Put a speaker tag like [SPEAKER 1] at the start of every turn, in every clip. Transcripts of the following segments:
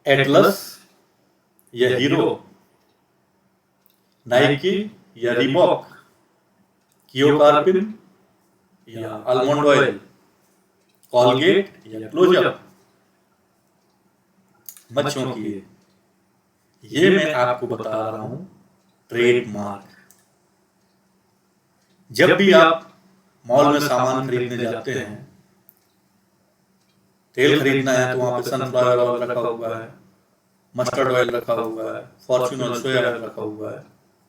[SPEAKER 1] Atlas या hero, Nike या Reebok, कियोकार्पिन या आलमंड ऑयल, कॉलगेट या क्लोजअप। मत चौंकिए, ये मैं आपको बता रहा हूं ट्रेडमार्क। जब भी आप मॉल में सामान खरीदने जाते हैं, तेल खरीदना है तो वहां पे सनफ्लावर ऑयल रखा हुआ है, मस्टर्ड ऑयल रखा हुआ है, फॉर्च्यून ऑयल, सोया ऑयल रखा हुआ है।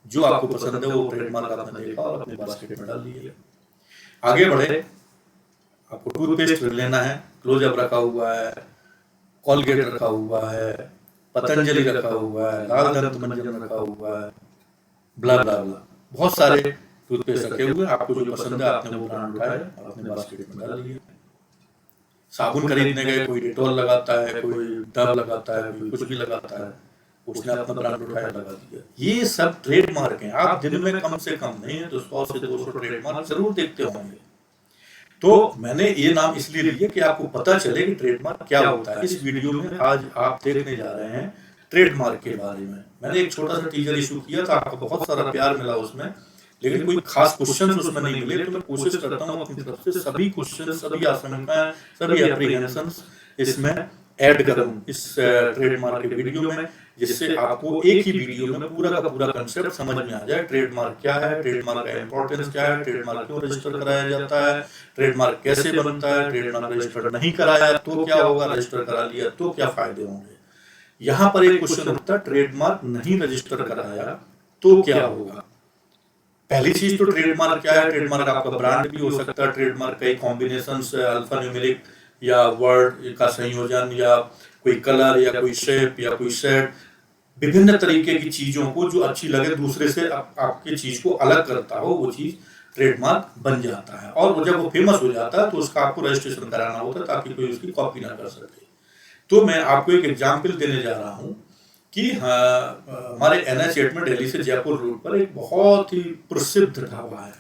[SPEAKER 1] जो आपको पसंद है वो ट्रेडमार्क आपने देखा और अपने बास्केट में डाल दिया। आगे बढ़े, आपको टूथपेस्ट लेना है, क्लोजअप रखा हुआ है, कॉलगेट रखा हुआ है, पतंजलि रखा हुआ है, लाल दंत मंजन रखा हुआ है, ब्ला ब्ला ब्ला, बहुत सारे टूथपेस्ट रखे हुए हैं। आपको जो पसंद है आपने वो ब्रांड उठाया, अपने बास्केट में डाल दिया। साबुन खरीदने गए, कोई डेटॉल लगाता है, कोई डव लगाता है, कोई कुछ भी लगाता है, उसने अपना ब्रांड उठाया, लगा दिया। ये सब ट्रेडमार्क हैं। आप दिन में कम से कम नहीं है तो 100 से 200 ट्रेडमार्क जरूर देखते होंगे। तो मैंने ये नाम इसलिए लिया कि आपको पता चले कि ट्रेडमार्क क्या होता है। इस वीडियो में आज आप देखने जा रहे हैं ट्रेडमार्क के बारे में। मैंने एक छोटा सा टीजर इशू किया था, आपका बहुत सारा प्यार मिला उसमें, लेकिन कोई खास क्वेश्चन उसमें नहीं मिले। तो मैं कोशिश करता हूँ अपनी तरफ से सभी क्वेश्चन, सभी आशंकाएं, सभी एप्रीहेंशंस इसमें ऐड करूं इस ट्रेडमार्क के वीडियो में, जिससे आपको एक ही वीडियो में पूरा का पूरा कंसेप्ट समझ में आ जाए। ट्रेडमार्क क्या है, ट्रेडमार्क का इंपॉर्टेंस क्या है, ट्रेडमार्क क्यों रजिस्टर कराया जाता है, ट्रेडमार्क कैसे बनता है, ट्रेडमार्क रजिस्टर नहीं कराया तो क्या होगा, रजिस्टर करा लिया तो क्या फायदे होंगे। यहाँ पर एक क्वेश्चन उठता है, ट्रेडमार्क नहीं रजिस्टर कराया तो क्या होगा। पहली चीज तो ट्रेडमार्क क्या है। ट्रेडमार्क आपका ब्रांड भी हो सकता है, ट्रेडमार्क कई कॉम्बिनेशन से, अल्फा न्यूमेरिक या वर्ड का संयोजन, या कोई कलर, या कोई शेप, या कोई सेट, विभिन्न तरीके की चीजों को जो अच्छी लगे, दूसरे से आपकी चीज को अलग करता हो, वो चीज ट्रेडमार्क बन जाता है। और वो जब वो फेमस हो जाता है तो उसका आपको रजिस्ट्रेशन कराना होता है ताकि कोई उसकी कॉपी ना कर सके। तो मैं आपको एक एग्जाम्पल देने जा रहा हूँ कि हमारे NH8 में दिल्ली से जयपुर रोड पर एक बहुत ही प्रसिद्ध ढाबा है।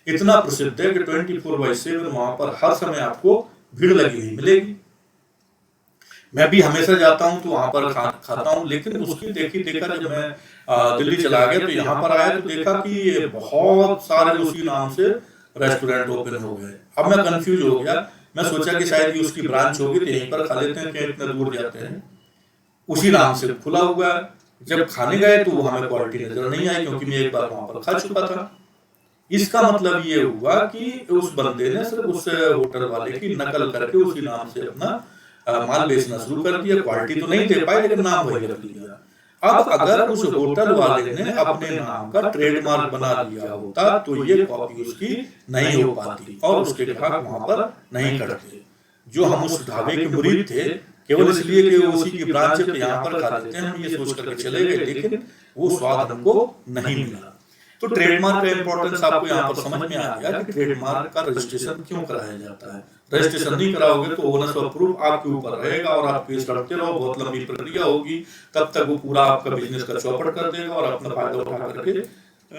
[SPEAKER 1] इतना प्रसिद्ध है कि 24/7 वहां पर हर समय आपको भीड़ लगी हुई मिलेगी। मैं भी हमेशा जाता हूं तो वहां पर खाता हूं, लेकिन उसकी देखा जब मैं दिल्ली चला गया तो यहाँ पर आया तो देखा कि बहुत सारे उसी नाम से रेस्टोरेंट ओपन हो गए। अब मैं कंफ्यूज हो गया। मैं सोचा कि शायद ये उसकी ब्रांच होगी तो यहीं पर खा लेते हैं, क्या इतना दूर जाते हैं। उसी नाम से खुला हुआ है। जब खाने गए तो वो हमें क्वालिटी नजर नहीं आई, क्योंकि मैं एक बार वहां पर खा चुका था। इसका मतलब ये हुआ कि उस बंदे ने सिर्फ उस होटल वाले की नकल करके उसी नाम से अपना माल बेचना शुरू कर दिया। क्वालिटी तो नहीं दे पाए, लेकिन नाम वही रख दिया। अब अगर उस होटल वाले ने अपने नाम का ट्रेडमार्क बना लिया होता तो ये कॉपी उसकी नहीं हो पाती और उसके ग्राहक वहां पर नहीं करते। जो हम उस ढाबे के मुरीद थे, केवल इसलिए कि उसी की ब्रांच है तो यहाँ पर खा लेते हैं, हम ये सोच करके चले गए, लेकिन वो स्वाद हमको नहीं मिला। तो ट्रेडमार्क का इंपॉर्टेंस आपको यहाँ पर समझ में आ गया कि ट्रेडमार्क का रजिस्ट्रेशन क्यों कराया जाता है। रजिस्ट्रेशन नहीं कराओगे तो ओनर्स ऑफ प्रूफ आपके ऊपर रहेगा और आप केस लड़ते रहो, बहुत लंबी प्रक्रिया होगी। तब तक वो पूरा आपका बिजनेस का चौपट कर देगा और अपना फायदा उठा करके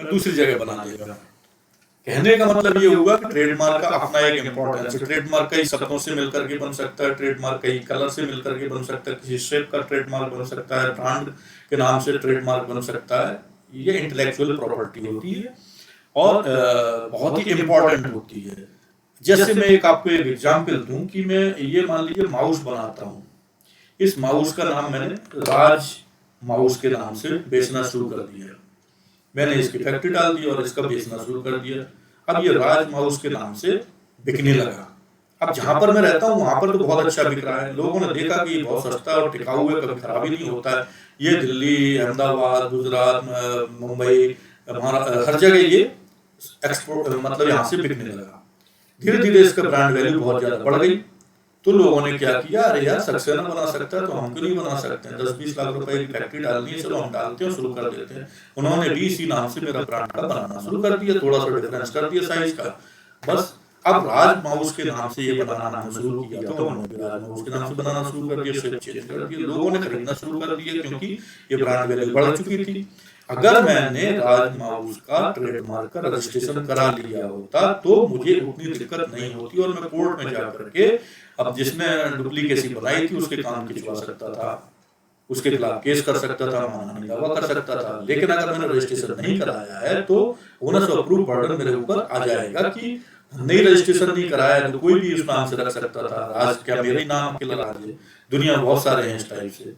[SPEAKER 1] दूसरी जगह बना देगा। कहने का मतलब ये हुआ कि ट्रेडमार्क का अपना एक इंपॉर्टेंस है। ट्रेडमार्क कई शब्दों से मिलकर के बन सकता है, ट्रेडमार्क कई कलर से मिलकर के बन सकता है, किसी शेप का ट्रेडमार्क बन सकता है, ब्रांड के नाम से ट्रेडमार्क बन सकता है। ये इंटेलेक्चुअल प्रॉपर्टी होती है और बहुत ही इंपॉर्टेंट होती है। जैसे मैं आपको एक एग्जांपल दूं कि मैं ये मान लीजिए माउस बनाता हूं। इस माउस का नाम मैंने राज माउस के नाम से बेचना शुरू कर दिया। मैंने इसकी फैक्ट्री डाल दी और इसका बेचना शुरू कर दिया। अब ये राज माउस के नाम से बिकने लगा। अब जहां पर मैं रहता हूँ वहां पर तो बहुत अच्छा बिक रहा है। लोगों ने देखा कि बहुत सस्ता और टिकाऊ है, कभी खराब ही नहीं होता है। ये दिल्ली, अहमदाबाद, गुजरात, मुंबई, हर जगह ये एक्सपोर्ट मतलब यहाँ से बिकने लगा। धीरे धीरे इसका ब्रांड वैल्यू बहुत ज्यादा बढ़ गई। तो लोगों ने क्या किया, अरे यार सक्सेना बना सकता है तो हम क्यों नहीं बना सकते हैं। 10-20 लाख रुपए की फैक्ट्री डालनी है, चलो हम डालते हैं, शुरू कर देते हैं। उन्होंने भी इसी नाम से मेरा ब्रांड का बनाना शुरू कर दिया, थोड़ा सा डिफरेंस कर दिया साइज का, बस। अब राज माउस के नाम से ये बनाना शुरू किया तो उन्होंने राज माउस के नाम से बनाना शुरू कर दिया, शेप चेंज कर दिया, लोगों ने खरीदना शुरू कर दिया क्योंकि ये ब्रांड वैल्यू बढ़ चुकी थी। अगर मैंने राज माउस का ट्रेडमार्क का रजिस्ट्रेशन करा लिया होता तो मुझे उतनी दिक्कत नहीं होती और मैं कोर्ट में जाकर के अब जिसने डुप्लीकेसी बनाई थी उसके काम खिंचवा सकता था। उसके खिलाफ केस कर सकता था, मानहानि दावा कर सकता था। लेकिन अगर मैंने रजिस्ट्रेशन नहीं कराया है तो ओनर्स ऑफ प्रूफ बर्डन मेरे ऊपर आ जाएगा कि नहीं रजिस्ट्रेशन नहीं कराया तो कोई भी उस नाम से रख सकता था। राज क्या मेरा ही नाम अकेला राज है? दुनिया में बहुत सारे हैं इस टाइप से।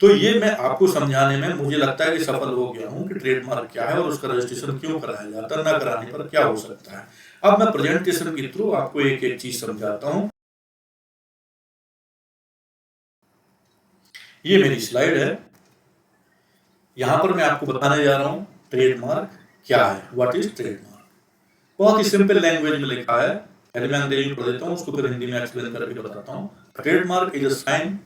[SPEAKER 1] तो ये मैं आपको समझाने में मुझे लगता है कि सफल हो गया हूं कि ट्रेडमार्क क्या है और उसका रजिस्ट्रेशन क्यों कराया जाता है, ना कराने पर क्या हो सकता है। अब मैं प्रेजेंटेशन के थ्रू आपको एक एक चीज समझाता हूं। ये मेरी स्लाइड है। यहां पर मैं आपको बताने जा रहा हूं ट्रेडमार्क क्या है, व्हाट इज ट्रेडमार्क। बहुत ही सिंपल लैंग्वेज में लिखा है, पहले मैं अंग्रेजी में पढ़ देता हूं, उसको फिर हिंदी में एक्सप्लेन करके बताता हूं। Trademark is a sign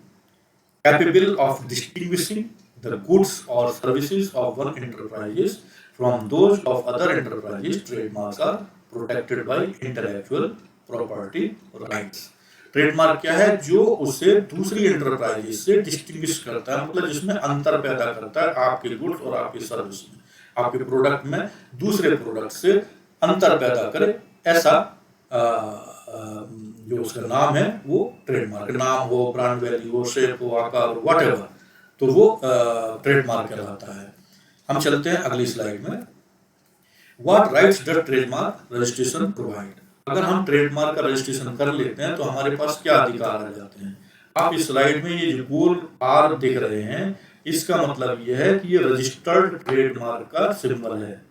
[SPEAKER 1] capable of distinguishing the goods or services of one enterprise from those of other enterprises. Trademarks are protected by intellectual property rights. Trademark क्या है? जो उसे दूसरी एंटरप्राइजेस से डिस्टिंग्विश करता है, मतलब जिसमें अंतर पैदा करता है आपके गुड्स और आपके सर्विस में, आपके प्रोडक्ट में दूसरे प्रोडक्ट से अंतर पैदा करे, ऐसा जो उसका नाम है वो ट्रेडमार्क। नाम हो, ब्रांड वैल्यू हो, शेप हो, आकार हो, व्हाटएवर, तो वो ट्रेडमार्क कहलाता है। हम चलते हैं अगली स्लाइड में। What rights does trademark registration provide. अगर हम ट्रेडमार्क का रजिस्ट्रेशन कर लेते हैं तो हमारे पास क्या अधिकार आ जाते हैं? आप इस स्लाइड में ये जो गोल आर दिख रहे हैं, इसका मतलब यह है कि ये रजिस्टर्ड ट्रेडमार्क का सिंबल है।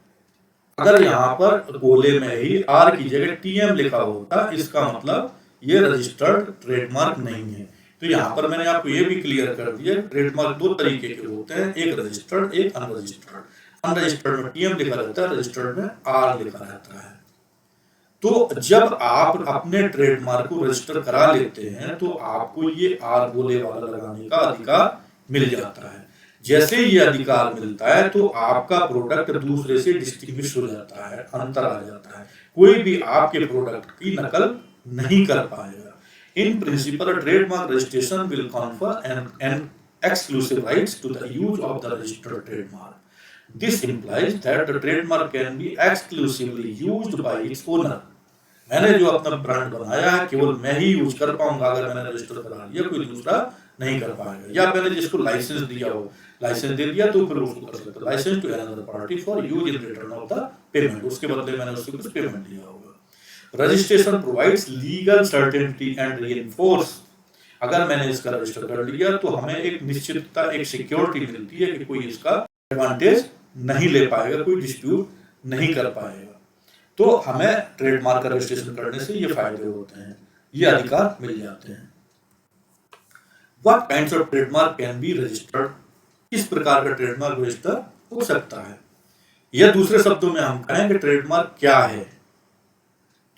[SPEAKER 1] अगर यहाँ पर गोले में ही आर की जगह टीएम लिखा होता, इसका मतलब ये रजिस्टर्ड ट्रेडमार्क नहीं है। तो यहाँ पर मैंने आपको ये भी क्लियर कर दिया, ट्रेडमार्क दो तरीके के होते हैं, एक रजिस्टर्ड, एक अनरजिस्टर्ड। अनरजिस्टर्ड में टीएम लिखा रहता है, रजिस्टर्ड में आर लिखा रहता है। तो जब आप अपने ट्रेडमार्क को रजिस्टर करा लेते हैं तो आपको ये आर गोले वाला लगाने का अधिकार मिल जाता है। जैसे ये अधिकार मिलता है तो आपका प्रोडक्ट दूसरे से डिस्टिंग्विश हो जाता है, अंतर आ जाता है, कोई भी आपके प्रोडक्ट की नकल नहीं कर पाएगा। In principle trademark registration will confer an exclusive rights to the use of the registered trademark. This implies that the trademark can be exclusively used by its owner. मैंने जो अपना ब्रांड बनाया है केवल मैं ही यूज कर पाऊंगा, अगर मैंने रजिस्टर करा लिया कोई दूसरा नहीं कर पाएगा। या मैंने जिसको लाइसेंस दिया हो, लाइसेंस दे दिया तो फिर उसको कर सकता है, license to another party for use in return of the payment, उसके बदले मैंने उससे कुछ पेमेंट लिया होगा। Registration provides legal certainty and reinforce. अगर मैंने इसका रजिस्टर कर लिया तो हमें एक निश्चितता, एक सिक्योरिटी मिलती है कि कोई इसका एडवांटेज नहीं ले पाएगा, कोई डिस्प्यूट नहीं कर पाएगा। तो हमें ट्रेडमार्क का रजिस्ट्रेशन करने से ये फायदे होते हैं, ये अधिकार मिल जाते हैं। What kinds of trademark can be registered? किस प्रकार का ट्रेडमार्क रजिस्टर हो सकता है, या दूसरे शब्दों में हम कहें कि ट्रेडमार्क क्या है।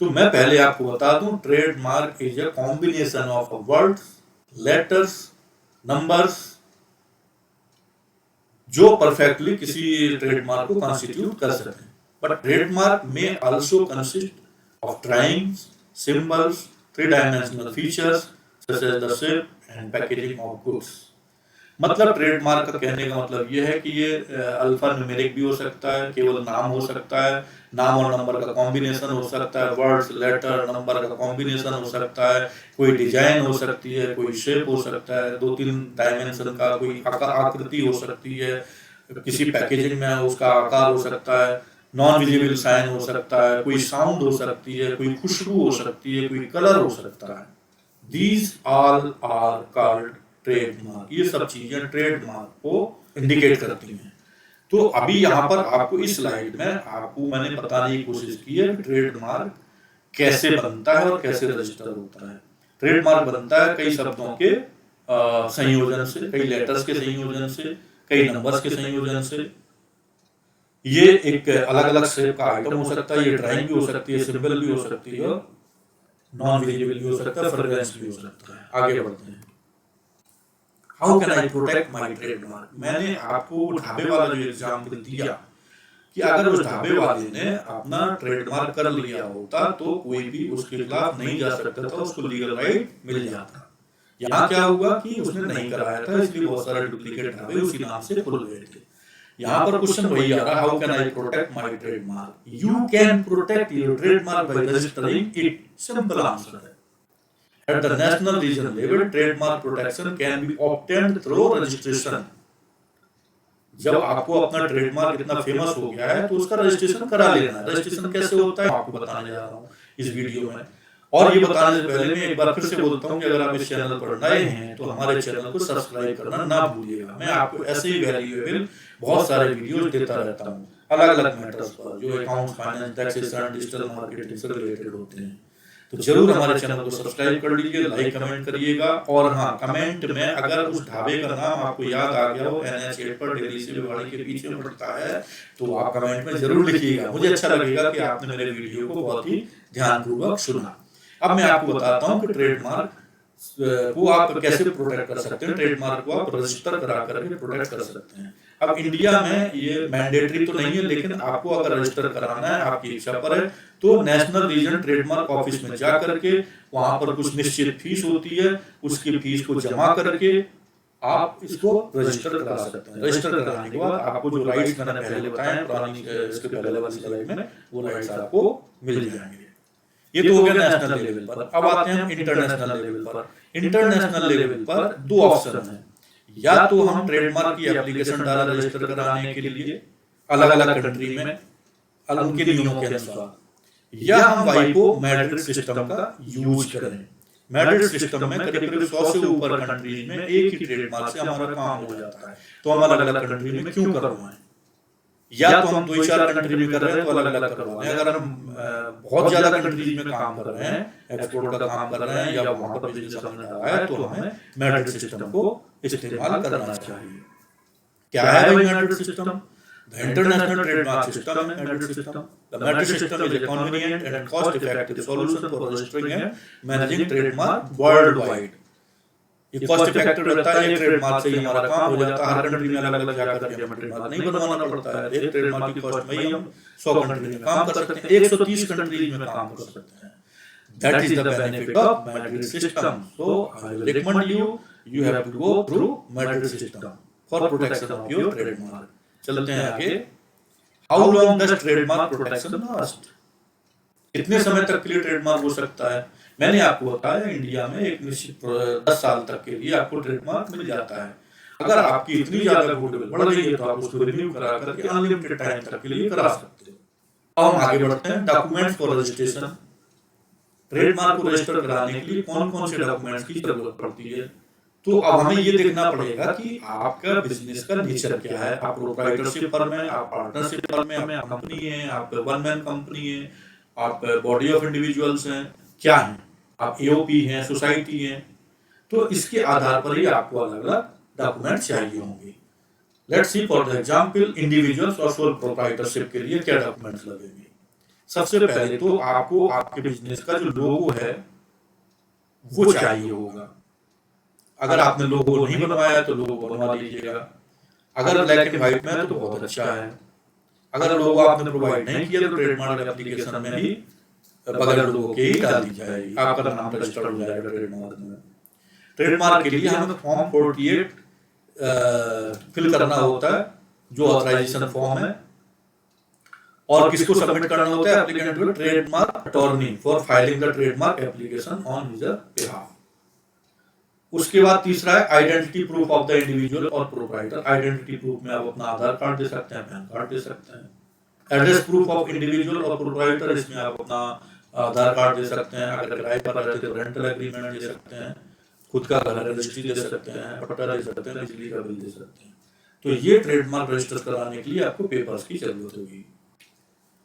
[SPEAKER 1] तो मैं पहले आपको बता दूं, trademark is a combination of words, letters, numbers, जो परफेक्टली किसी ट्रेडमार्क को कॉन्स्टिट्यूट कर सकें। But trademark may also consist of drawings, symbols, three-dimensional features such as the shape and packaging of goods. मतलब ट्रेडमार्क का कहने का मतलब यह है कि ये अल्फा न्यूमेरिक भी हो सकता है, केवल नाम हो सकता है, नाम और नंबर का कॉम्बिनेशन हो सकता है, वर्ड्स, लेटर, नंबर का कॉम्बिनेशन हो सकता है, कोई डिजाइन हो सकती है, कोई शेप हो सकता है, 2-3 डायमेंशन का कोई आकृति हो सकती है, किसी पैकेजिंग में उसका आकार हो सकता है, नॉन विजिबल साइन हो सकता है, कोई साउंड हो सकती है, कोई खुशबू हो सकती है, कोई कलर हो सकता है। These all are called trademark. ये सब चीजें ट्रेडमार्क को इंडिकेट करती हैं। तो अभी यहाँ पर आपको इस स्लाइड में आपको मैंने बताने की कोशिश की है कि ट्रेडमार्क कैसे बनता है और कैसे रजिस्टर होता है। ट्रेडमार्क बनता है कई शब्दों के संयोजन से, कई लेटर्स के संयोजन से, कई नंबर्स के संयोजन से। ये एक अलग अलग शेप का आइटम हो सकता है, ये ड्राइंग भी हो सकती है, सिंबल भी हो सकती है, नॉन विजिबल भी हो सकता है, फ्रेग्रेंस भी हो सकता है। आगे बढ़ते हैं। How can I protect my trademark. मैंने आपको ढाबे वाला जो एग्जांपल दिया कि अगर उस ढाबे वाले ने अपना ट्रेडमार्क कर लिया होता तो कोई भी उसके खिलाफ नहीं जा सकता था, उसको लीगल राइट मिल जाता। यहाँ क्या हुआ कि उसने नहीं कराया था, इसलिए बहुत सारे डुप्लीकेट ढाबे उसी नाम से खुल गए थे। यहाँ पर क्वेश्चन वही आ रहा, how can I protect my trademark. You can protect your trademark by registering it. Simple answer है। At the national region level, trademark protection can be obtained through registration. जब आपको अपना ट्रेडमार्क इतना फेमस हो गया है तो उसका रजिस्ट्रेशन करा लेना है। रजिस्ट्रेशन कैसे होता है आपको बताने जा रहा हूँ इस वीडियो में। और ये बताने से पहले मैं एक बार फिर से बोलता हूँ कि अगर आप इस चैनल पर नए हैं तो हमारे चैनल को सब्सक्राइब करना ना भूलिएगा। मैं आपको ऐसे ही वैल्यूएबल बहुत सारे वीडियोस देता रहता हूँ अलग अलग मैटर्स पर जो account, finance, taxation, digital marketing से रिलेटेड होते हैं। तो जरूर हमारे चैनल को सब्सक्राइब कर लीजिए, लाइक कमेंट करिएगा। और हाँ, कमेंट में अगर उस ढाबे का नाम आपको याद आ गया हो, NH8 पर दिल्ली से भिवाड़ी के पीछे पड़ता है, तो आप कमेंट में जरूर लिखिएगा। मुझे अच्छा लगेगा कि आपने मेरे वीडियो को बहुत ही ध्यानपूर्वक सुना। अब मैं आपको बताता हूँ कि ट्रेडमार्क को आप कैसे प्रोटेक्ट कर सकते हैं। ट्रेडमार्क को आप रजिस्टर करा करके प्रोटेक्ट कर सकते हैं। अब इंडिया में ये मैंडेटरी तो नहीं है, लेकिन आपको अगर रजिस्टर कराना है, आपकी इच्छा पर है, तो नेशनल रीजन ट्रेडमार्क ऑफिस में जा करके वहां पर कुछ निश्चित फीस होती है, उसकी फीस को जमा करके आप इसको रजिस्टर करा सकते हैं। रजिस्टर कराने के बाद आपको जो राइट्स मैंने पहले बताए पुरानी इसके पहले वाली स्लाइड में, वो राइट्स आपको मिल जाएंगे। ये तो हो गया नेशनल लेवल पर। अब आते हैं हम इंटरनेशनल लेवल पर। इंटरनेशनल लेवल पर दो ऑप्शन है, या तो हम ट्रेडमार्क की एप्लीकेशन डाला रजिस्टर कराने के लिए अलग अलग कंट्री में उनके नियमों के अनुसार, या हम वाइपो मैड्रिड सिस्टम का यूज करें। मैड्रिड सिस्टम में करीब करीब 100 से ऊपर कंट्रीज में एक ही ट्रेडमार्क से हमारा काम हो जाता है, तो हम अलग अलग कंट्री में क्यों करवाएं? या तो हम 2-4 कंट्री में कर रहे हैं तो अलग अलग करवाएं। अगर हम बहुत ज्यादा कंट्रीज में काम कर रहे हैं, एक्सपोर्ट का काम कर रहे हैं, या वहां पर बिजनेस हमने डाला है, तो हमें मैड्रिड सिस्टम को इस्तेमाल करना चाहिए। क्या है भाई Madrid system? The international trademark system and Madrid system. The Madrid system is a convenient and cost-effective solution for registering and managing trademark worldwide. ये cost effective रहता है, एक ट्रेडमार्क से ही हमारा काम हो जाता है। हर कंट्री में अलग अलग जाकर के हमें ट्रेडमार्क नहीं बनवाना पड़ता है। एक ट्रेडमार्क की कॉस्ट में ही हम 100 कंट्री में काम कर सकते हैं, 130 कंट्रीज में काम कर सकते हैं। That is the benefit of Madrid system. So I will recommend you have to go through Madrid system for protection of your trademark. चलते हैं आगे। How long does trademark protection last? कितने समय तक के लिए ट्रेडमार्क हो सकता है? मैंने आपको बताया इंडिया में एक निश्चित 10 साल तक के लिए आपको ट्रेडमार्क मिल जाता है। अगर आपकी इतनी ज्यादा गुडविल बढ़ गई है तो आप उसको रिन्यू करा करके अनलिमिटेड टाइम तक के लिए करा सकते हो। अब हम आगे बढ़ते हैं। Documents for registration. ट्रेडमार्क को रजिस्टर कराने के लिए कौन कौन से डॉक्यूमेंट्स की जरूरत पड़ती है? तो अब हमें ये देखना पड़ेगा कि आपका बिजनेस का नेचर क्या है। आप प्रोप्राइटरशिप फर्म है, आप पार्टनरशिप फर्म है, आप कंपनी है, आप वन मैन कंपनी है, आप बॉडी ऑफ इंडिविजुअल्स हैं, क्या है, आप AOP हैं, सोसाइटी हैं। तो इसके आधार पर ही आपको अलग अलग डॉक्यूमेंट चाहिए होंगे। Let's see for the example individuals और सोल प्रोप्राइटरशिप के लिए क्या डॉक्यूमेंट्स लगेंगे। सबसे पहले तो आपको आपके बिजनेस का जो लोगो है वो चाहिए होगा। अगर आपने लोगो नहीं बनवाया तो लोगो बनवा लीजिएगा। अगर ब्लैक एंड व्हाइट में है तो बहुत अच्छा है। अगर लोगो आपने प्रोवाइड नहीं किया तो ट्रेडमार्क एप्लीकेशन में ही बगैर लोगो के ही डाल दी जाएगी, आपका नाम रजिस्टर हो जाएगा ट्रेडमार्क में। ट्रेडमार्क के लिए हमें फॉर्म 48 फिल करना होता है, जो ऑथराइजेशन फॉर्म है। और किसको सबमिट करना होता है? एप्लीकेंट को trademark attorney for filing the trademark application on his behalf. उसके बाद तीसरा है identity proof of the individual और प्रोप्राइटर। आइडेंटिटी प्रूफ में आप अपना आधार कार्ड दे सकते हैं, पैन कार्ड दे सकते हैं। एड्रेस प्रूफ ऑफ इंडिविजुअल और प्रोप्राइटर, इसमें आप अपना आधार कार्ड दे सकते हैं। अगर किराए पर रहते तो रेंटल एग्रीमेंट दे सकते हैं, खुद का घर रजिस्ट्री दे सकते हैं, पट्टा दे सकते हैं, बिजली का बिल दे सकते हैं। तो ये ट्रेडमार्क रजिस्टर कराने के लिए आपको पेपर्स की जरूरत होगी।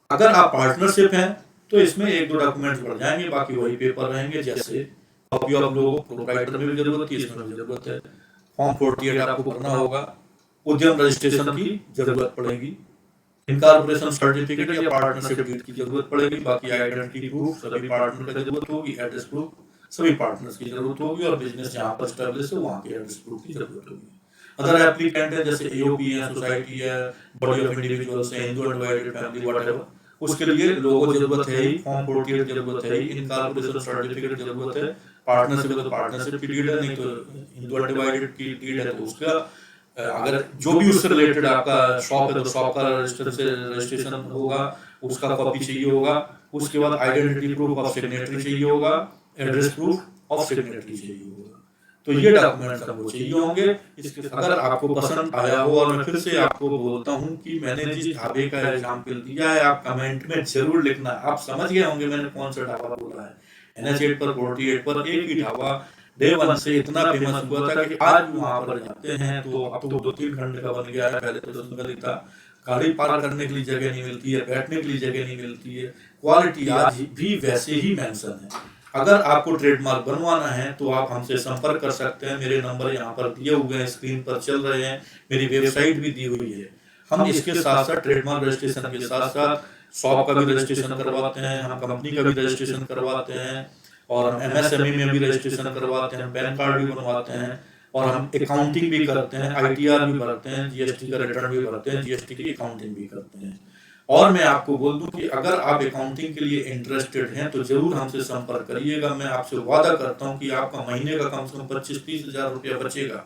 [SPEAKER 1] अगर आप पार्टनरशिप हैं तो इसमें 1-2 डॉक्यूमेंट्स बढ़ जाएंगे, बाकी वही पेपर रहेंगे। जैसे कॉपी ऑफ लोगो, प्रोप्राइटर में भी जरूरत है, इसमें भी जरूरत है। फॉर्म 48 आपको भरना होगा। उद्यम रजिस्ट्रेशन की जरूरत पड़ेगी। इनकॉर्पोरेशन सर्टिफिकेट या पार्टनरशिप डीड की जरूरत पड़ेगी। बाकी आइडेंटिटी प्रूफ सभी पार्टनर की जरूरत होगी। एड्रेस प्रूफ सभी पार्टनर्स की जरूरत होगी। और बिजनेस जहां पर एस्टैब्लिश है वहां के एड्रेस प्रूफ की जरूरत होगी। अदर एप्लीकेंट है जैसे AOP है, सोसाइटी है, बॉडी ऑफ इंडिविजुअल्स है, हिंदू अनडिवाइडेड फैमिली, व्हाटएवर, उसके लिए लोगो जरूरत है ही, फॉर्म 48 जरूरत है ही, इनकॉर्पोरेशन सर्टिफिकेट जरूरत है, पार्टनरशिप है तो पार्टनरशिप की डीड है, नहीं तो हिंदू अनडिवाइडेड की डीड है तो उसका अगर जो भी उससे रिलेटेड आपका शॉप है तो शॉप का रजिस्ट्रेशन होगा, उसका कॉपी चाहिए होगा। उसके बाद आइडेंटिटी प्रूफ ऑफ सिग्नेटरी चाहिए होगा, एड्रेस प्रूफ ऑफ सिग्नेटरी चाहिए होगा। तो ये डॉक्यूमेंट्स आपको चाहिए होंगे। इसके अगर आपको पसंद आया हो, और मैं फिर से आपको बोलता हूँ कि मैंने जिस ढाबे का एग्जाम्पल दिया है आप कमेंट में जरूर लिखना। आप समझ गए होंगे मैंने कौन सा ढाबा बोला है। NH8 पर 48 पर एक ही ढाबा डे 1 से इतना फेमस हुआ था कि आज भी वहां पर जाते हैं तो अब तो 2-3 घंटे का बन गया है। पहले तो जंगल था, गाड़ी पार्क करने के लिए जगह नहीं मिलती है, बैठने के लिए जगह नहीं मिलती है। क्वालिटी आज भी वैसे ही मेंशन है। अगर आपको ट्रेडमार्क बनवाना है तो आप हमसे संपर्क कर सकते हैं। मेरे नंबर यहाँ पर दिए हुए हैं, स्क्रीन पर चल रहे हैं, मेरी वेबसाइट भी दी हुई है। हम इसके साथ साथ ट्रेडमार्क रजिस्ट्रेशन के साथ साथ शॉप का भी रजिस्ट्रेशन करवाते हैं, हम कंपनी का भी रजिस्ट्रेशन करवाते हैं, और हम MSME में भी रजिस्ट्रेशन करवाते हैं, पैन कार्ड भी बनवाते हैं, और हम अकाउंटिंग भी करते हैं, ITR भी भरते हैं, GST का रिटर्न भी भरते हैं, GST की अकाउंटिंग भी करते हैं। और मैं आपको बोल दूं कि अगर आप अकाउंटिंग के लिए इंटरेस्टेड हैं तो जरूर हमसे संपर्क करिएगा। मैं आपसे वादा करता हूं कि आपका महीने का कम से कम 25-30 हजार रुपया बचेगा,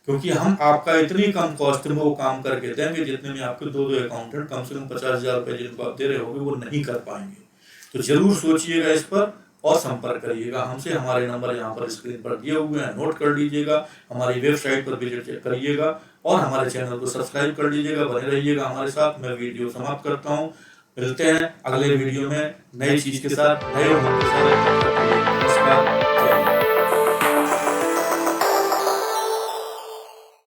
[SPEAKER 1] क्योंकि हम आपका इतनी कम कॉस्ट में वो काम करके देंगे जितने में आपके 2 अकाउंटेंट कम से कम 50,000 रुपए जिनको आप दे रहे होंगे वो नहीं कर पाएंगे। तो जरूर सोचिएगा इस पर और संपर्क करिएगा हमसे। हमारे नंबर यहाँ पर स्क्रीन पर दिए हुए हैं, नोट कर लीजिएगा। हमारी वेबसाइट पर विजिट करिएगा और हमारे चैनल को सब्सक्राइब कर लीजिएगा। बने रहिएगा हमारे साथ। मैं वीडियो समाप्त करता हूँ। मिलते हैं अगले वीडियो में नई चीज के साथ, नए उम्मीद के साथ। नमस्कार।